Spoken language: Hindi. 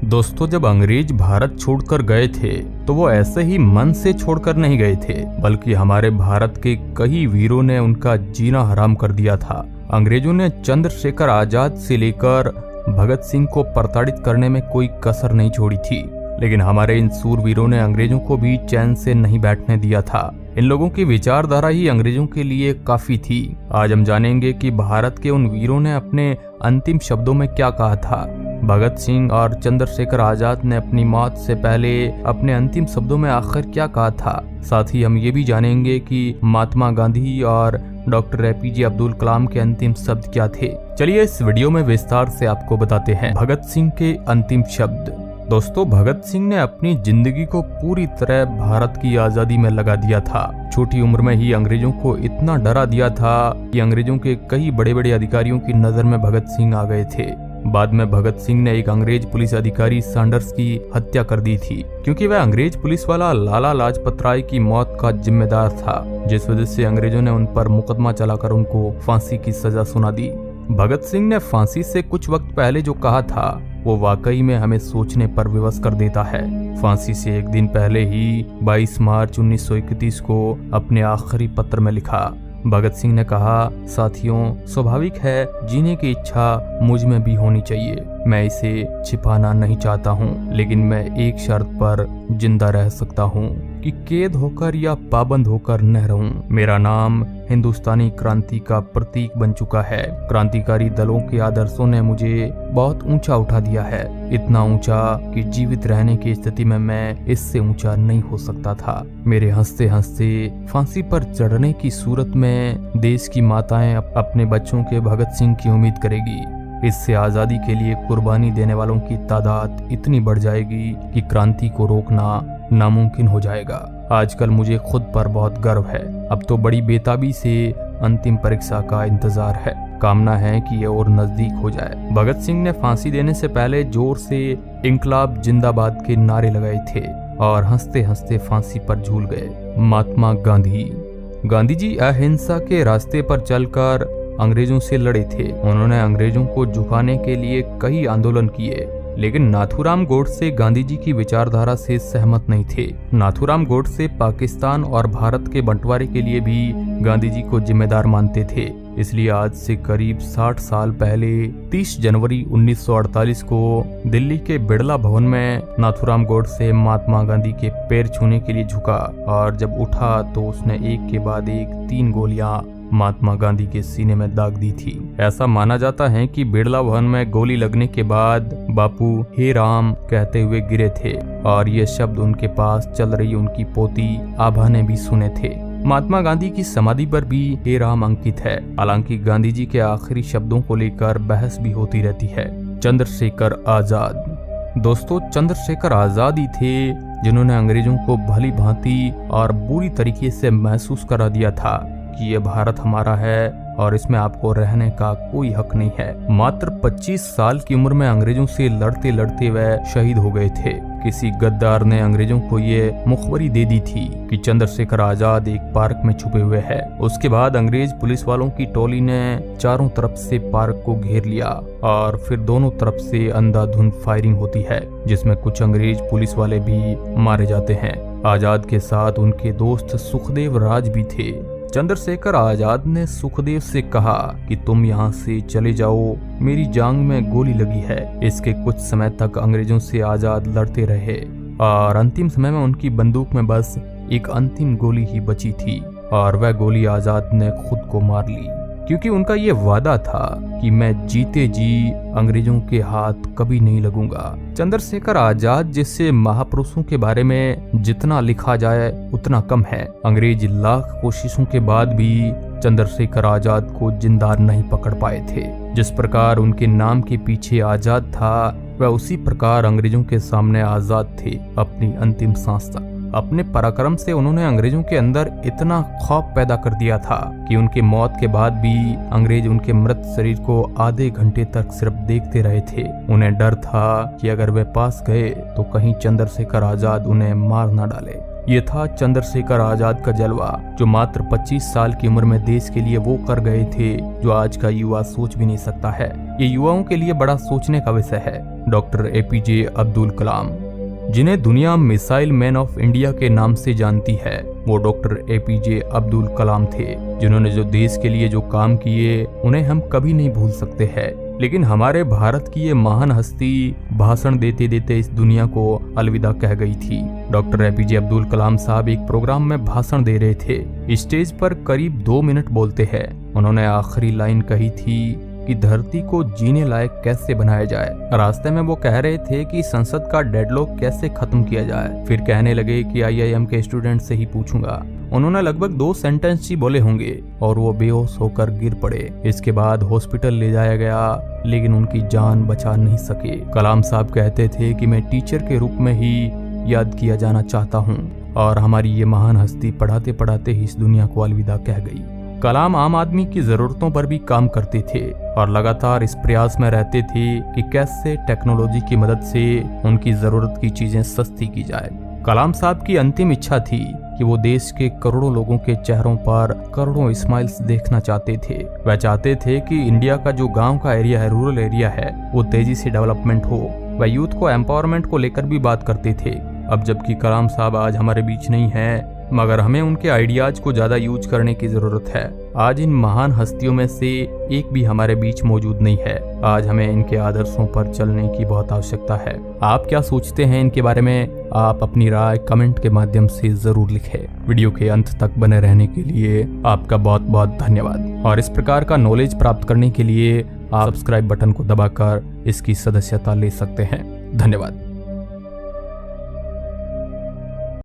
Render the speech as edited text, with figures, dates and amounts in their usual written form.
दोस्तों, जब अंग्रेज भारत छोड़कर गए थे तो वो ऐसे ही मन से छोड़कर नहीं गए थे, बल्कि हमारे भारत के कई वीरों ने उनका जीना हराम कर दिया था। अंग्रेजों ने चंद्रशेखर आजाद से लेकर भगत सिंह को प्रताड़ित करने में कोई कसर नहीं छोड़ी थी, लेकिन हमारे इन सूरवीरों ने अंग्रेजों को भी चैन से नहीं बैठने दिया था। इन लोगों की विचारधारा ही अंग्रेजों के लिए काफी थी। आज हम जानेंगे कि भारत के उन वीरों ने अपने अंतिम शब्दों में क्या कहा था। भगत सिंह और चंद्रशेखर आजाद ने अपनी मौत से पहले अपने अंतिम शब्दों में आखिर क्या कहा था। साथ ही हम ये भी जानेंगे कि महात्मा गांधी और डॉक्टर APJ अब्दुल कलाम के अंतिम शब्द क्या थे। चलिए इस वीडियो में विस्तार से आपको बताते हैं भगत सिंह के अंतिम शब्द। दोस्तों, भगत सिंह ने अपनी जिंदगी को पूरी तरह भारत की आजादी में लगा दिया था। छोटी उम्र में ही अंग्रेजों को इतना डरा दिया था कि अंग्रेजों के कई बड़े बड़े अधिकारियों की नजर में भगत सिंह आ गए थे। बाद में भगत सिंह ने एक अंग्रेज पुलिस अधिकारी सैंडर्स की हत्या कर दी थी, क्योंकि वह अंग्रेज पुलिस वाला लाला लाजपत राय की मौत का जिम्मेदार था, जिस वजह से अंग्रेजों ने उन पर मुकदमा चलाकर उनको फांसी की सजा सुना दी। भगत सिंह ने फांसी से कुछ वक्त पहले जो कहा था वो वाकई में हमें सोचने पर विवश कर देता है। फांसी से एक दिन पहले ही 22 मार्च 1931 को अपने आखिरी पत्र में लिखा। भगत सिंह ने कहा, साथियों, स्वाभाविक है जीने की इच्छा मुझ में भी होनी चाहिए। मैं इसे छिपाना नहीं चाहता हूँ, लेकिन मैं एक शर्त पर जिंदा रह सकता हूँ कि कैद होकर या पाबंद होकर न रहूं। मेरा नाम हिंदुस्तानी क्रांति का प्रतीक बन चुका है। क्रांतिकारी दलों के आदर्शों ने मुझे बहुत ऊंचा उठा दिया है, इतना ऊंचा कि जीवित रहने की स्थिति में मैं इससे ऊंचा नहीं हो सकता था। मेरे हंसते हंसते फांसी पर चढ़ने की सूरत में देश की माताएं अपने बच्चों के भगत सिंह की उम्मीद करेगी। इससे आजादी के लिए कुर्बानी देने वालों की तादाद इतनी बढ़ जाएगी कि क्रांति को रोकना नामुमकिन हो जाएगा। आजकल मुझे खुद पर बहुत गर्व है। अब तो बड़ी बेताबी से अंतिम परीक्षा का इंतजार है। कामना है कि ये और नजदीक हो जाए। भगत सिंह ने फांसी देने से पहले जोर से इंकलाब जिंदाबाद के नारे लगाए थे और हंसते हंसते फांसी पर झूल गए। महात्मा गांधी जी अहिंसा के रास्ते पर चलकर अंग्रेजों से लड़े थे। उन्होंने अंग्रेजों को झुकाने के लिए कई आंदोलन किए, लेकिन नाथूराम गोडसे गांधी जी की विचारधारा से सहमत नहीं थे। नाथूराम गोडसे पाकिस्तान और भारत के बंटवारे के लिए भी गांधी जी को जिम्मेदार मानते थे। इसलिए आज से करीब 60 साल पहले 30 जनवरी 1948 को दिल्ली के बिड़ला भवन में नाथूराम गोडसे महात्मा गांधी के पैर छूने के लिए झुका, और जब उठा तो उसने एक के बाद एक 3 गोलियां महात्मा गांधी के सीने में दाग दी थी। ऐसा माना जाता है कि बिड़ला भवन में गोली लगने के बाद बापू हे राम कहते हुए गिरे थे, और ये शब्द उनके पास चल रही उनकी पोती आभा ने भी सुने थे। महात्मा गांधी की समाधि पर भी हे राम अंकित है। हालांकि गांधी जी के आखिरी शब्दों को लेकर बहस भी होती रहती है। चंद्रशेखर आजाद। दोस्तों, चंद्रशेखर आजाद ही थे जिन्होंने अंग्रेजों को भली भांति और बुरी तरीके से महसूस करा दिया था कि ये भारत हमारा है और इसमें आपको रहने का कोई हक नहीं है। मात्र 25 साल की उम्र में अंग्रेजों से लड़ते लड़ते वह शहीद हो गए थे। किसी गद्दार ने अंग्रेजों को ये मुखबरी दे दी थी कि चंद्रशेखर आजाद एक पार्क में छुपे हुए हैं। उसके बाद अंग्रेज पुलिस वालों की टोली ने चारों तरफ से पार्क को घेर लिया और फिर दोनों तरफ से अंधाधुंध फायरिंग होती है, जिसमें कुछ अंग्रेज पुलिस वाले भी मारे जाते हैं। आजाद के साथ उनके दोस्त सुखदेव राज भी थे। चंद्रशेखर आजाद ने सुखदेव से कहा कि तुम यहाँ से चले जाओ, मेरी जांग में गोली लगी है। इसके कुछ समय तक अंग्रेजों से आजाद लड़ते रहे और अंतिम समय में उनकी बंदूक में बस एक अंतिम गोली ही बची थी, और वह गोली आजाद ने खुद को मार ली, क्योंकि उनका ये वादा था कि मैं जीते जी अंग्रेजों के हाथ कभी नहीं लगूंगा। चंद्रशेखर आजाद जैसे महापुरुषों के बारे में जितना लिखा जाए उतना कम है। अंग्रेज लाख कोशिशों के बाद भी चंद्रशेखर आजाद को जिंदा नहीं पकड़ पाए थे। जिस प्रकार उनके नाम के पीछे आजाद था, वह उसी प्रकार अंग्रेजों के सामने आजाद थे अपनी अंतिम सांस तक। अपने पराक्रम से उन्होंने अंग्रेजों के अंदर इतना खौफ पैदा कर दिया था कि उनके मौत के बाद भी अंग्रेज उनके मृत शरीर को आधे घंटे तक सिर्फ देखते रहे थे। उन्हें डर था कि अगर वे पास गए तो कहीं चंद्रशेखर आजाद उन्हें मार न डाले। ये था चंद्रशेखर आजाद का जलवा, जो मात्र 25 साल की उम्र में देश के लिए वो कर गए थे जो आज का युवा सोच भी नहीं सकता है। ये युवाओं के लिए बड़ा सोचने का विषय है। डॉक्टर एपीजे अब्दुल कलाम, जिन्हें दुनिया मिसाइल मैन ऑफ इंडिया के नाम से जानती है। वो डॉक्टर एपीजे अब्दुल कलाम थे, जिन्होंने जो देश के लिए जो काम किए उन्हें हम कभी नहीं भूल सकते हैं। लेकिन हमारे भारत की ये महान हस्ती भाषण देते देते इस दुनिया को अलविदा कह गई थी। डॉक्टर एपीजे अब्दुल कलाम साहब एक प्रोग्राम में भाषण दे रहे थे। स्टेज पर करीब 2 मिनट बोलते हैं। उन्होंने आखिरी लाइन कही थी कि धरती को जीने लायक कैसे बनाया जाए। रास्ते में वो कह रहे थे कि संसद का डेडलॉक कैसे खत्म किया जाए। फिर कहने लगे कि IIM के स्टूडेंट से ही पूछूंगा। उन्होंने लगभग 2 सेंटेंस ही बोले होंगे और वो बेहोश होकर गिर पड़े। इसके बाद हॉस्पिटल ले जाया गया, लेकिन उनकी जान बचा नहीं सके। कलाम साहब कहते थे कि मैं टीचर के रूप में ही याद किया जाना चाहता हूँ, और हमारी ये महान हस्ती पढ़ाते पढ़ाते ही इस दुनिया को अलविदा कह गई। कलाम आम आदमी की जरूरतों पर भी काम करते थे और लगातार इस प्रयास में रहते थे कि कैसे टेक्नोलॉजी की मदद से उनकी जरूरत की चीजें सस्ती की जाए। कलाम साहब की अंतिम इच्छा थी कि वो देश के करोड़ों लोगों के चेहरों पर करोड़ों स्माइल्स देखना चाहते थे। वह चाहते थे कि इंडिया का जो गांव का एरिया है, रूरल एरिया है, वो तेजी से डेवलपमेंट हो। वह यूथ को एम्पावरमेंट को लेकर भी बात करते थे। अब जबकि कलाम साहब आज हमारे बीच नहीं है, मगर हमें उनके आइडियाज को ज्यादा यूज करने की जरूरत है। आज इन महान हस्तियों में से एक भी हमारे बीच मौजूद नहीं है। आज हमें इनके आदर्शों पर चलने की बहुत आवश्यकता है। आप क्या सोचते हैं इनके बारे में? आप अपनी राय कमेंट के माध्यम से जरूर लिखें। वीडियो के अंत तक बने रहने के लिए आपका बहुत बहुत धन्यवाद। और इस प्रकार का नॉलेज प्राप्त करने के लिए आप सब्सक्राइब बटन को दबाकर इसकी सदस्यता ले सकते हैं। धन्यवाद।